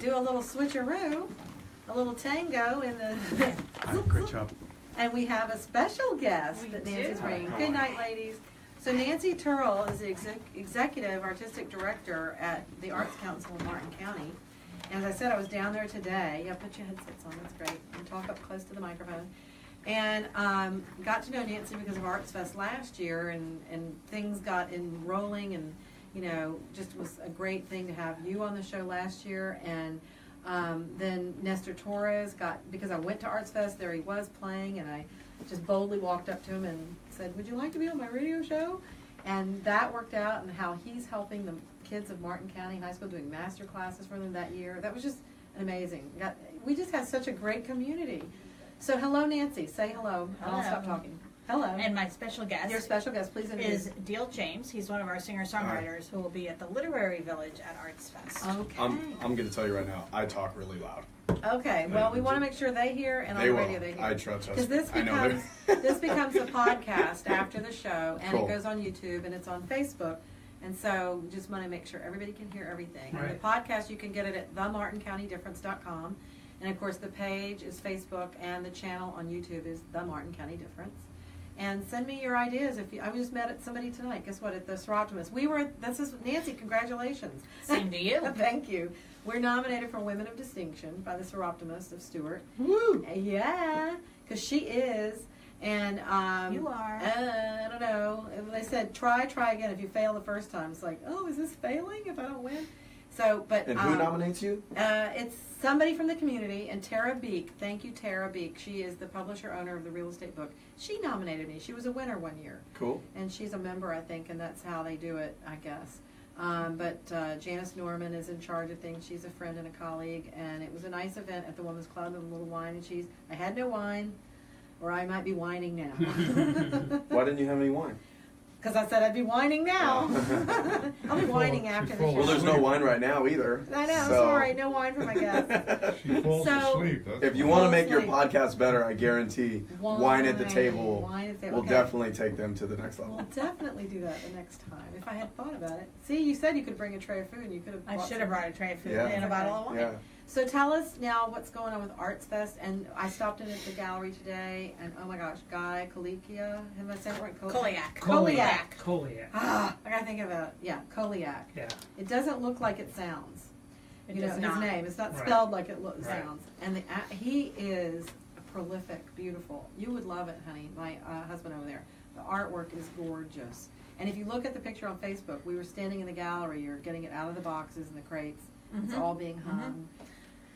do a little switcheroo, a little tango in the. Great job. And we have a special guest that Nancy's bringing. Good night, ladies. So Nancy Turrell is the executive artistic director at the Arts Council in Martin County. And as I said, I was down there today. Yeah, put your headsets on. That's great. And talk up close to the microphone. And got to know Nancy because of ArtsFest last year, and things got in rolling, and just was a great thing to have you on the show last year. And then Nestor Torres because I went to ArtsFest, there he was playing, and I just boldly walked up to him and said, "Would you like to be on my radio show?" And that worked out, and how he's helping the kids of Martin County High School, doing master classes for them that year. That was just amazing. We just had such a great community. So hello, Nancy. Say hello. Hello. I'll stop talking. Hello. And my special guest, Your special guest, please introduce. is Dale James. He's one of our singer-songwriters who will be at the Literary Village at ArtsFest. Okay. I'm going to tell you right now, I talk really loud. Okay. Well, we want to make sure they hear, and on the radio they hear. I trust. Because this I know becomes a podcast after the show, and Cool. it goes on YouTube and it's on Facebook. And so just want to make sure everybody can hear everything. Right. And the podcast, you can get it at themartincountydifference.com. And of course, the page is Facebook, and the channel on YouTube is The Martin County Difference. And send me your ideas. I just met somebody tonight. Guess what? At the Seroptimus. This is Nancy. Congratulations. Same to you. Thank you. We're nominated for Women of Distinction by the Seroptimus of Stuart. Woo! Yeah, because she is. And You are. I don't know. They said try again. If you fail the first time, it's like, oh, is this failing if I don't win? So, but And who nominates you? it's somebody from the community, and Tara Beek. Thank you, Tara Beek. She is the publisher owner of the real estate book. She nominated me. She was a winner one year. Cool. And she's a member, I think, and that's how they do it, I guess. But Janice Norman is in charge of things. She's a friend and a colleague, and it was a nice event at the Women's Club, and a little wine and cheese. I had no wine, or I might be whining now. Why didn't you have any wine? Because I said I'd be whining now. I'll be whining after the show. Well, there's no wine right now either. I know, so. sorry, no wine for my guests. She falls So- asleep. That's If you why. want to make your Asleep. podcast better, I guarantee wine at the table Wine at the table. will Okay. definitely take them to the next level. We'll definitely do that the next time, if I had thought about it. See, you said you could bring a tray of food, and you could have I brought should have some. brought a tray of food Yeah. and a bottle of wine. Yeah. So tell us now what's going on with ArtsFest, and I stopped in at the gallery today, and oh my gosh, Guy Coheleach, am I saying it right? Coheleach. Coheleach. Ah, I gotta think of Coheleach. Yeah. It doesn't look like it sounds. It You know, does his not. name, it's not Right. spelled like it Right. sounds. And he is prolific, beautiful. You would love it, honey, my husband over there. The artwork is gorgeous. And if you look at the picture on Facebook, we were standing in the gallery, you're getting it out of the boxes and the crates. It's Mhm. all being hung.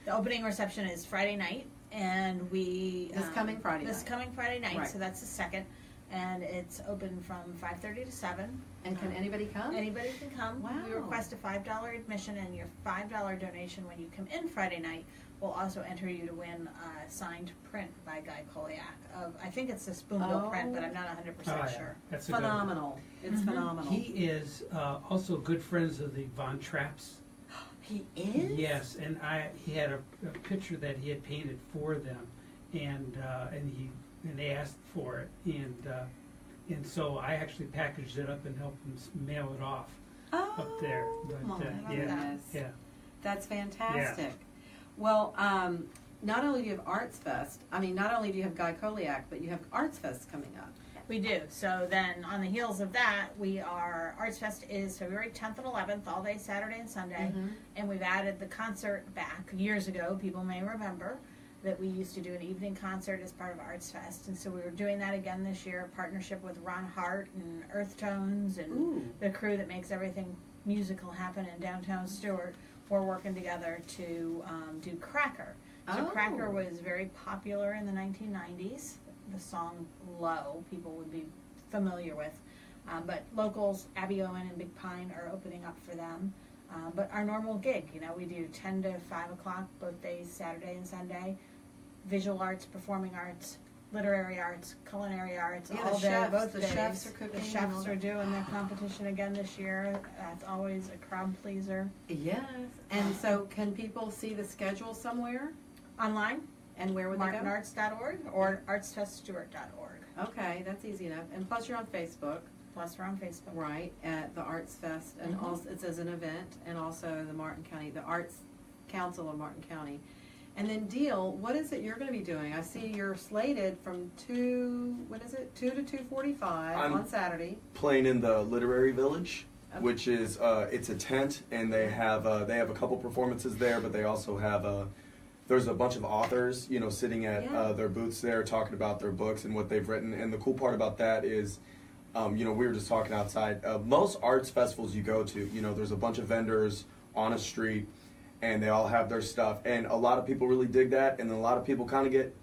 The opening reception is Friday night, and we This coming Friday This night. coming Friday night, Right. so that's the second, and it's open from 5:30 to 7. And can anybody come? Anybody can come. Wow. We request a $5 admission, and your $5 donation when you come in Friday night will also enter you to win a signed print by Guy Coheleach. I think it's a spoonbill print, but I'm not 100% Oh, yeah. sure. That's a good one. Phenomenal. It's Mhm. phenomenal. He is also good friends of the Von Trapps. He is? Yes, and he had a picture that he had painted for them, and they asked for it, and so I actually packaged it up and helped them mail it off up there. But my yeah, goodness. yeah. That's fantastic. Well, not only do you have ArtsFest, not only do you have Guy Coheleach, but you have ArtsFest coming up. We do. So then on the heels of that, ArtsFest is February 10th and 11th, all day Saturday and Sunday. Mhm. And we've added the concert back. Years ago, people may remember that we used to do an evening concert as part of ArtsFest. And so we were doing that again this year, a partnership with Ron Hart and Earth Tones and Ooh. the crew that makes everything musical happen in downtown Stuart. We're working together to do Cracker. So Oh. Cracker was very popular in the 1990s. The song Low, people would be familiar with. But locals, Abby Owen and Big Pine are opening up for them. But our normal gig, we do 10 to 5 o'clock both days, Saturday and Sunday. Visual arts, performing arts, literary arts, culinary arts, Yeah, all the day, chefs, both the days. chefs are cooking The and chefs all are that. doing their competition again this year. That's always a crowd pleaser. Yes. And so can people see the schedule somewhere? Online, And where would they go? martinarts.org or artsfeststuart.org. Okay, that's easy enough. And plus you're on Facebook, Plus, we're on Facebook. right, at the ArtsFest, and also it says an event, and also the Martin County, the Arts Council of Martin County. And then Deal, what is it you're going to be doing? I see you're slated from 2 to 2:45 I'm- on Saturday. Playing in the Literary Village, Okay. which is it's a tent, and they have a couple performances there, but they also have there's a bunch of authors, sitting at their booths there talking about their books and what they've written. And the cool part about that is, we were just talking outside. Most arts festivals you go to, there's a bunch of vendors on a street, and they all have their stuff. And a lot of people really dig that, and then a lot of people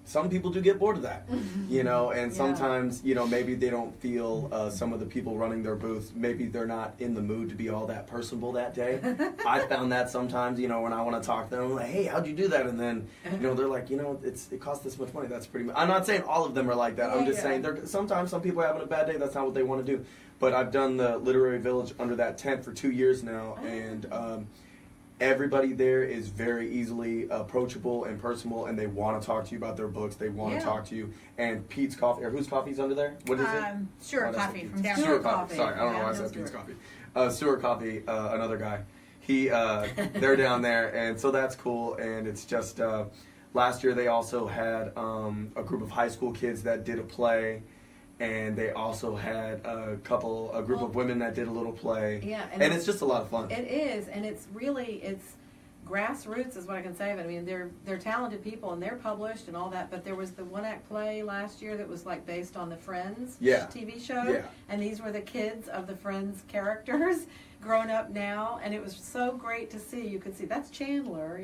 some people do get bored of that, and sometimes, maybe they don't feel some of the people running their booths, maybe they're not in the mood to be all that personable that day. I found that sometimes, when I want to talk to them, I'm like, hey, how'd you do that? And then, they're like, it costs this much money. That's pretty much. I'm not saying all of them are like that. I'm just saying sometimes some people are having a bad day. That's not what they want to do. But I've done the Literary Village under that tent for 2 years now, and everybody there is very easily approachable and personable, and they want to talk to you about their books. They want to talk to you. And Pete's Coffee, or whose coffee's under there? What is it? Stuart Coffee from down Stuart Coffee. Sorry, I don't know why I said Pete's Coffee. Stuart Coffee, another guy. They're down there, and so that's cool. And it's just last year they also had a group of high school kids that did a play. And they also had a group of women that did a little play. Yeah, and it's just a lot of fun. It is, and it's grassroots is what I can say of it. I mean, they're talented people, and they're published and all that. But there was the one-act play last year that was like based on the Friends TV show, and these were the kids of the Friends characters grown up now, and it was so great to see. You could see that's Chandler,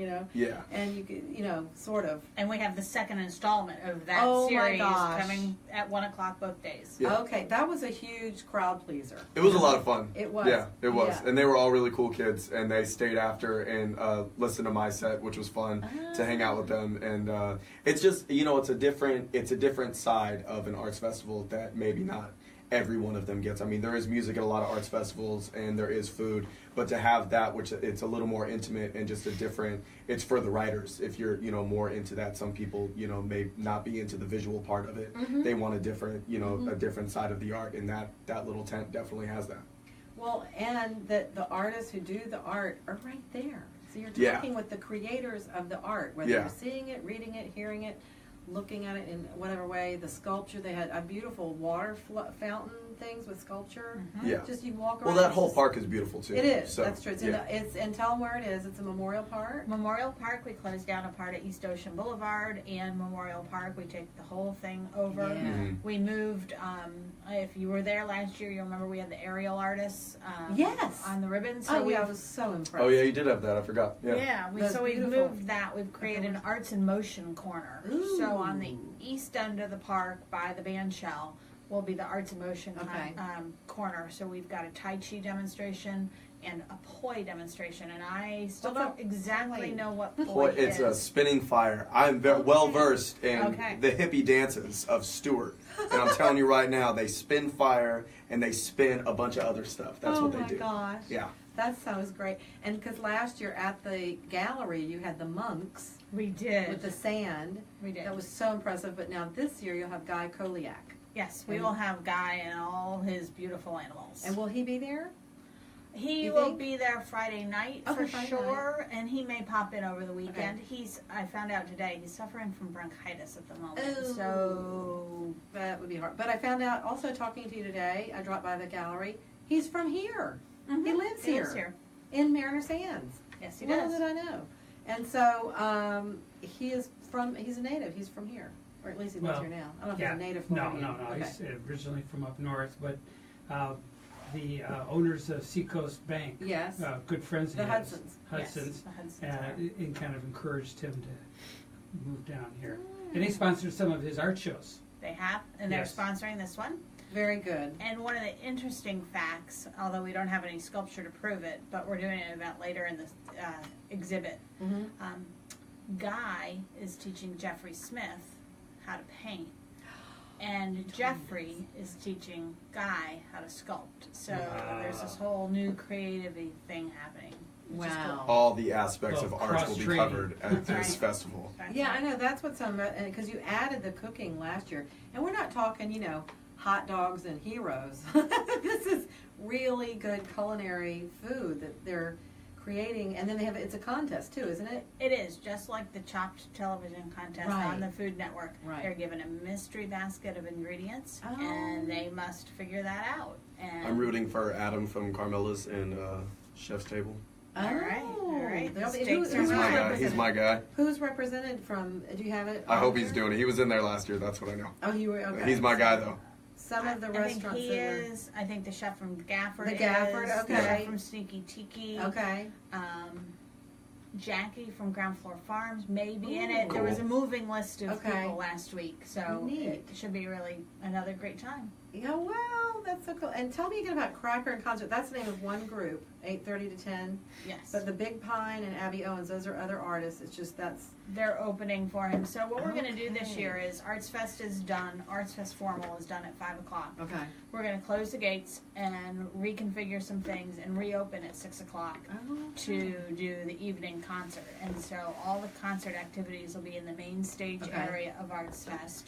and you could, sort of. And we have the second installment of that series coming at 1 o'clock both days. Yeah. Okay, that was a huge crowd pleaser. It was a lot of fun. It was. Yeah, it was, and they were all really cool kids, and they stayed after and listened to my set, which was fun to hang out with them. And it's just it's a different side of an arts festival that maybe not every one of them gets. I mean, there is music at a lot of arts festivals, and there is food, but to have that, which it's a little more intimate and just it's for the writers. If you're, more into that, some people, may not be into the visual part of it. Mm-hmm. They want a different, a different side of the art, and that little tent definitely has that. Well, and the artists who do the art are right there. So you're talking with the creators of the art, whether you're seeing it, reading it, hearing it, looking at it in whatever way. The sculpture, they had a beautiful water fountain things with sculpture. Mm-hmm. Yeah. Just you walk around. Well, that whole park is beautiful too. It is. So, that's true. And tell them where it is. It's a Memorial Park. Memorial Park. We closed down a part at East Ocean Boulevard and Memorial Park. We take the whole thing over. Yeah. Mm-hmm. We moved. If you were there last year, you'll remember we had the aerial artists. On the ribbon. So I was so impressed. Oh yeah, you did have that. I forgot. Yeah. Yeah. We've moved that. We've created an Arts in Motion corner. Ooh. So on the east end of the park by the band shell will be the Arts in Motion corner. So we've got a Tai Chi demonstration and a poi demonstration, and I still don't exactly know what poi is. It's a spinning fire. I'm well versed in the hippie dances of Stuart, and I'm telling you right now, they spin fire and they spin a bunch of other stuff. That's what they do. Oh my gosh! Yeah, that sounds great. And because last year at the gallery you had the monks. We did with the sand. We did. That was so impressive. But now this year you'll have Guy Coheleach. Yes, we will have Guy and all his beautiful animals. And will he be there? He will be there Friday night for sure, and he may pop in over the weekend. I found out today, he's suffering from bronchitis at the moment, so that would be hard. But I found out also talking to you today, I dropped by the gallery, he's from here. Mm-hmm. He lives here in Mariner Sands. Yes, he does. Little did I know. And so he's a native. He's from here, or at least he lives here now. I don't know if he's a native from here. No. Okay. He's originally from up north, but the owners of Seacoast Bank, good friends of his, Hudson's, and kind of encouraged him to move down here. And they sponsored some of his art shows. They have, and they're sponsoring this one. Very good. And one of the interesting facts, although we don't have any sculpture to prove it, but we're doing an event later in this exhibit. Mm-hmm. Guy is teaching Jeffrey Smith how to paint. And Jeffrey is teaching Guy how to sculpt. So there's this whole new creative thing happening. Wow. Cool. All the aspects of art will be covered at this festival. Yeah, I know. That's what's on, because you added the cooking last year. And we're not talking, hot dogs and heroes. This is really good culinary food that they're creating, and then it's a contest too, isn't it? It is, just like the Chopped television contest on the Food Network. Right. They're given a mystery basket of ingredients, and they must figure that out. And I'm rooting for Adam from Carmela's and Chef's Table. Oh, All right. There'll be- Stakes who's He's my guy. represented? He's my guy. Who's represented from? Do you have it? I hope on he's there? doing it. He was in there last year. That's what I know. Oh, you were okay. He's my guy though. Some of the I think restaurants he that were. is. I think the chef from Gafford The Gafford, is. The okay. chef from Sneaky Tiki. Okay. Jackie from Ground Floor Farms may be in Ooh. it. There was a Cool. moving list of Okay. people last week, so Neat. it should be really another great time. Yeah, well, that's so cool. And tell me again about Cracker and Concert. That's the name of one group, 8:30 to 10. Yes. But the Big Pine and Abby Owens, those are other artists. It's just They're opening for him. So what we're going to do this Okay. year is ArtsFest is done. ArtsFest Formal is done at 5 o'clock. okay. We're going to close the gates and reconfigure some things and reopen at 6 o'clock to do the evening concert. And so all the concert activities will be in the main stage Okay. area of ArtsFest.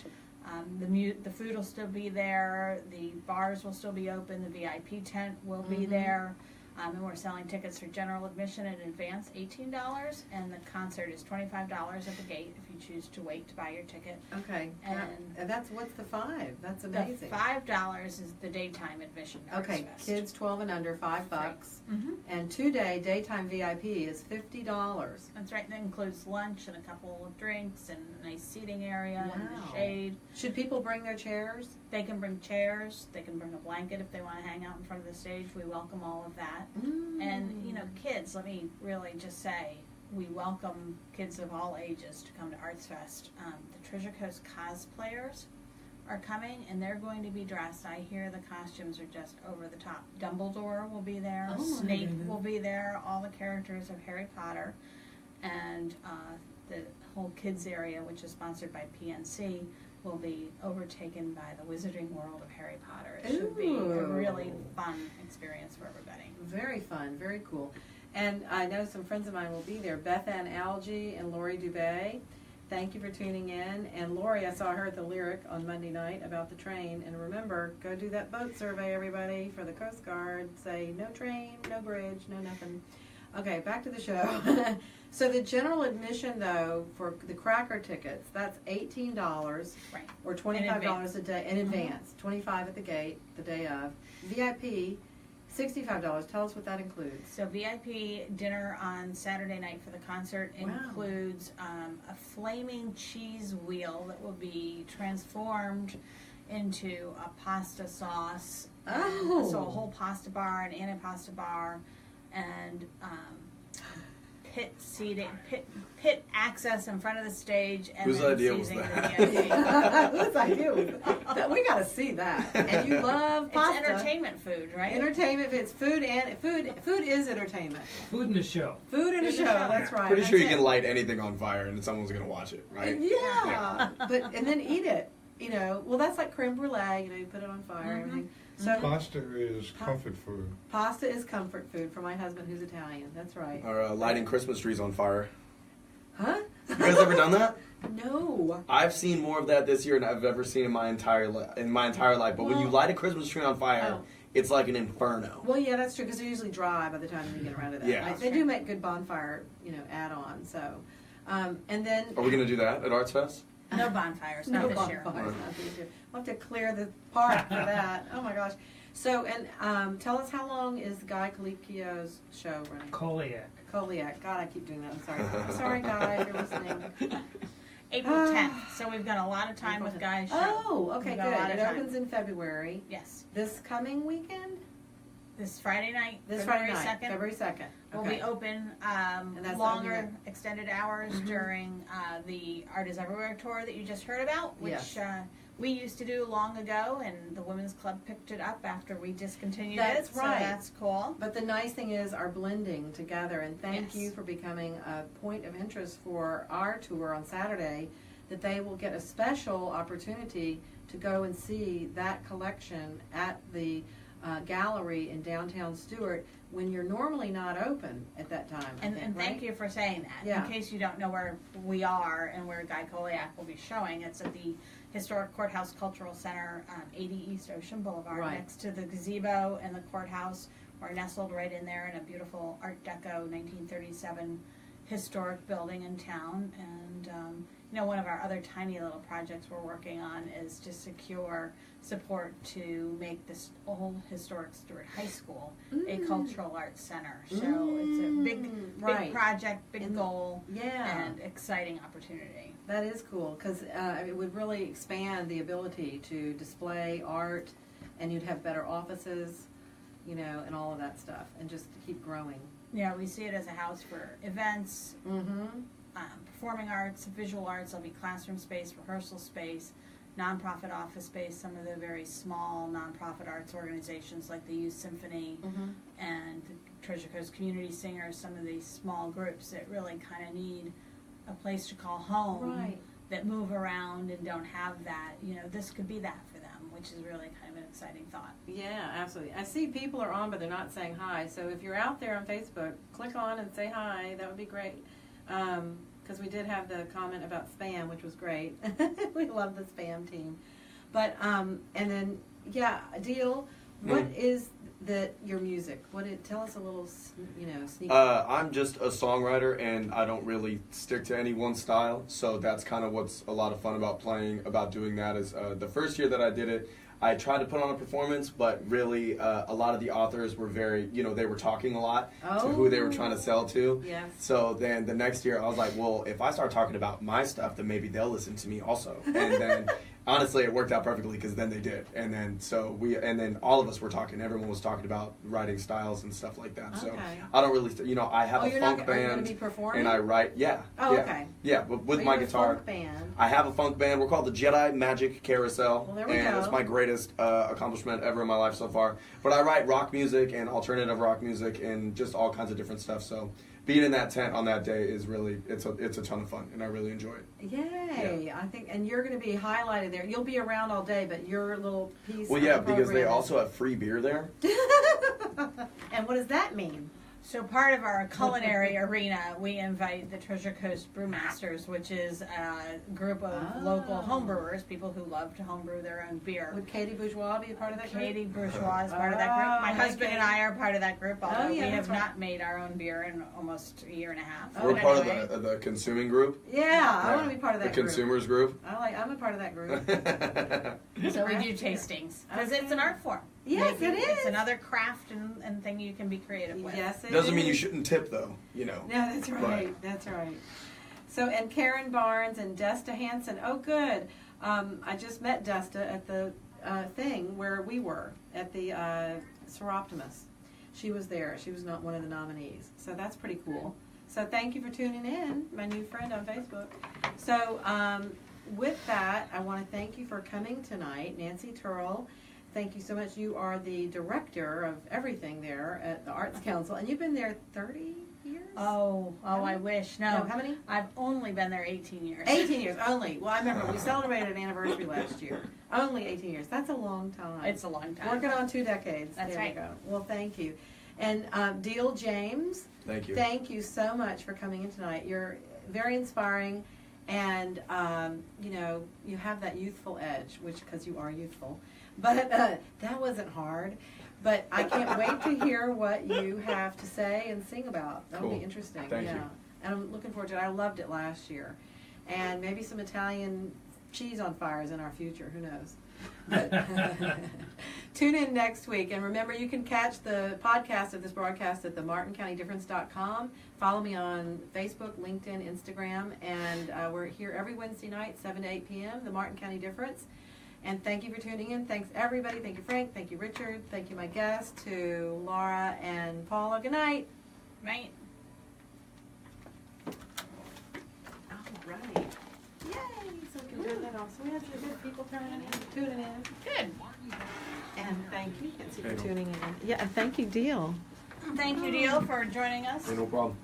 The food will still be there. The bars will still be open. The VIP tent will be there. And we're selling tickets for general admission in advance, $18, and the concert is $25 at the gate if you choose to wait to buy your ticket. Okay. And that's what's the $5? That's amazing. The $5 is the daytime admission. to Okay, ArtsFest. kids 12 and under, $5, Mhm. and 2-day daytime VIP is $50. That's right. That includes lunch and a couple of drinks and a nice seating area and Wow. the shade. Should people bring their chairs? They can bring chairs. They can bring a blanket if they want to hang out in front of the stage. We welcome all of that. And, you know, kids, let me really just say, we welcome kids of all ages to come to ArtsFest. The Treasure Coast cosplayers are coming, and they're going to be dressed. I hear the costumes are just over the top. Dumbledore will be there. Oh, my Snape goodness. will be there. All the characters of Harry Potter. And the whole kids area, which is sponsored by PNC, will be overtaken by the Wizarding World of Harry Potter. It should be a really Ooh. fun experience for everybody. Very fun, very cool. And I know some friends of mine will be there, Beth Ann Algie and Lori Dubay. Thank you for tuning in. And Lori, I saw her at the Lyric on Monday night about the train. And remember, go do that boat survey, everybody, for the Coast Guard. Say, no train, no bridge, no nothing. Okay, back to the show. So the general admission, though, for the Cracker tickets, that's $18 Right. or $25 a day in advance. 25 at the gate the day of. VIP, $65. Tell us what that includes. So VIP dinner on Saturday night for the concert Wow. includes a flaming cheese wheel that will be transformed into a pasta sauce. Oh. So a whole pasta bar, an antipasta bar, and pit seating, pit access in front of the stage, and Whose then idea was seating that? the VIP. Whose idea was that? We got to see that. And you love pasta. It's entertainment food, right? Entertainment. It's food and food. Food is entertainment. Food in the show. Food and a Food show. and a show. That's right. Pretty sure you That's can it. light anything on fire and someone's gonna watch it, right? Yeah. But and then eat it. You know. Well, that's like creme brulee. You know, you put it on fire. And everything. So Pasta is comfort food. pasta is comfort food for my husband, who's Italian. That's right. Or lighting Christmas trees on fire. Huh? You guys ever done that? No. I've seen more of that this year than I've ever seen in my entire life. But when you Well- light a Christmas tree on fire, Oh. it's like an inferno. Well, yeah, that's true because they're usually dry by the time you get around to that. Yeah. Like, they do make good bonfire, add-on. So, and then Are we gonna do that at ArtsFest? No bonfires, no not this year. bonfires. Not this year. We'll have to clear the park for that. Oh my gosh. So, and tell us how long is Guy Coheleach's show running? Coheleach. God, I keep doing that. I'm sorry. I'm sorry, Guy, if you're listening. April 10th. So we've got a lot of time with Guy's show. Oh, okay, We've got a lot good. of It time. opens in February. Yes. This coming weekend? This Friday night, This February Friday night, 2nd, February 2nd. will Okay. be open that's longer, only extended hours during the Art is Everywhere tour that you just heard about, which Yes. we used to do long ago, and the Women's Club picked it up after we discontinued That's it. So right. that's cool. But the nice thing is our blending together, and thank Yes. you for becoming a point of interest for our tour on Saturday, that they will get a special opportunity to go and see that collection at the gallery in downtown Stuart when you're normally not open at that time. I And, think, and right? thank you for saying that. Yeah. In case you don't know where we are and where Guy Coheleach will be showing, it's at the Historic Courthouse Cultural Center, 80 East Ocean Boulevard, Right. next to the gazebo and the courthouse. We're nestled right in there in a beautiful Art Deco 1937 historic building in town. And one of our other tiny little projects we're working on is to secure support to make this old historic Stuart High School a cultural arts center. So it's a big project, big goal, and exciting opportunity. That is cool, because it would really expand the ability to display art, and you'd have better offices, and all of that stuff, and just keep growing. Yeah, we see it as a house for events, performing arts, visual arts. There'll be classroom space, rehearsal space, nonprofit office space. Some of the very small nonprofit arts organizations like the Youth Symphony and the Treasure Coast Community Singers, some of these small groups that really kind of need a place to call home, that move around and don't have that. This could be that for them, which is really kind of an exciting thought. Yeah, absolutely. I see people are on, but they're not saying hi. So if you're out there on Facebook, click on and say hi. That would be great. Because we did have the comment about spam, which was great. We love the spam team. But, and then, Deal, what is your music? Tell us a little, sneak. I'm just a songwriter, and I don't really stick to any one style. So that's kind of what's a lot of fun about doing that is the first year that I did it, I tried to put on a performance, but really a lot of the authors were very, they were talking a lot to who they were trying to sell to. Yes. So then the next year I was like, well, if I start talking about my stuff, then maybe they'll listen to me also. And then honestly, it worked out perfectly because then they did. And then all of us were talking. Everyone was talking about writing styles and stuff like that. So I don't really, I have a funk band. Are you going to be performing? And I write, okay. Yeah, with my guitar. Funk band. I have a funk band. We're called the Jedi Magic Carousel. Well, there we and go. It's my greatest accomplishment ever in my life so far. But I write rock music and alternative rock music and just all kinds of different stuff. So being in that tent on that day is really, it's a ton of fun, and I really enjoy it. Yay! Yeah. I think, and you're going to be highlighted there. You'll be around all day, but your little piece. Well, yeah, because they also have free beer there. And what does that mean? So part of our culinary arena, we invite the Treasure Coast Brewmasters, which is a group of local homebrewers, people who love to homebrew their own beer. Would Katie Bourgeois be a part of that group? Katie Bourgeois is part of that group. My husband and I are part of that group, although we have not made our own beer in almost a year and a half. We're part of the consuming group. Yeah, I want to be part of that group. group. The consumers group. I'm a part of that group. So we do tastings, because it's an art form. Yes, it is. It's another craft and thing you can be creative with. Yes, it Doesn't is. mean you shouldn't tip, though, No, that's right. That's right. So, and Karen Barnes and Desta Hansen. Oh, good. I just met Desta at the thing where we were, at the Seroptimus. She was there. She was not one of the nominees. So that's pretty cool. So thank you for tuning in, my new friend on Facebook. So with that, I want to thank you for coming tonight, Nancy Turrell. Thank you so much. You are the director of everything there at the Arts Council, and you've been there 30 years? Oh, I wish. No, how many? I've only been there 18 years. 18 years, only. Well, I remember we celebrated an anniversary last year. Only 18 years. That's a long time. It's a long time. Working on 2 decades. That's there right. You go. Well, thank you. And Deal James. Thank you. Thank you so much for coming in tonight. You're very inspiring, and you have that youthful edge, because you are youthful. But that wasn't hard. But I can't wait to hear what you have to say and sing about. That'll be interesting. Thank you. And I'm looking forward to it. I loved it last year. And maybe some Italian cheese on fires in our future. Who knows? But tune in next week. And remember, you can catch the podcast of this broadcast at themartincountydifference.com. Follow me on Facebook, LinkedIn, Instagram. And we're here every Wednesday night, 7 to 8 p.m., The Martin County Difference. And thank you for tuning in. Thanks, everybody. Thank you, Frank. Thank you, Richard. Thank you, my guests, to Laura and Paula. Good night. Right. All right. Yay. So we can turn that off. So we have some good people tuning in. Good. And thank you, Nancy, for tuning in. Yeah, and thank you, Deal. Thank you, Deal, for joining us. Hey, no problem.